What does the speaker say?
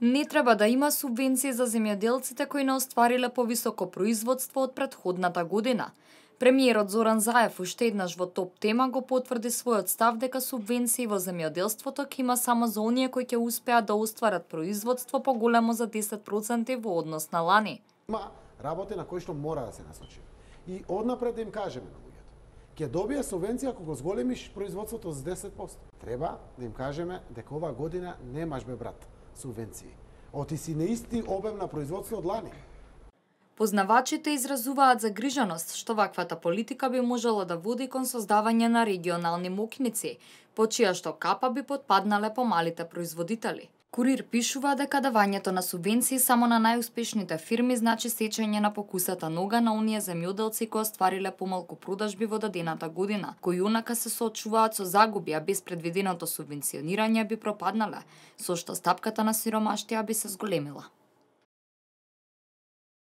Не треба да има субвенции за земјоделците кои не оствариле повисоко производство од претходната година. Премиерот Зоран Заев уште еднаш во топ тема го потврди својот став дека субвенции во земјоделството ќе има само за оние кои ќе успеат да остварат производство поголемо за 10% во однос на лани. Има работи на кои што мора да се насочи. И однапред да им кажеме на луѓето. Ќе добие субвенција ако го зголемиш производството за 10%. Треба да им кажеме дека оваа година немаш бе брат субвенции. Оти си на исти обем на производство од лани. Познавачите изразуваат загриженост што ваквата политика би можела да води кон создавање на регионални мокници, по чија што капа би потпаднале помалите производители. Курир пишува дека давањето на субвенции само на најуспешните фирми значи сечење на покусата нога на оние земјоделци кои оствариле помалку продажби во дадената година, кои онака се соочуваат со загуби, а без предвиденото субвенционирање би пропаднале, со што стапката на сиромаштија би се зголемила.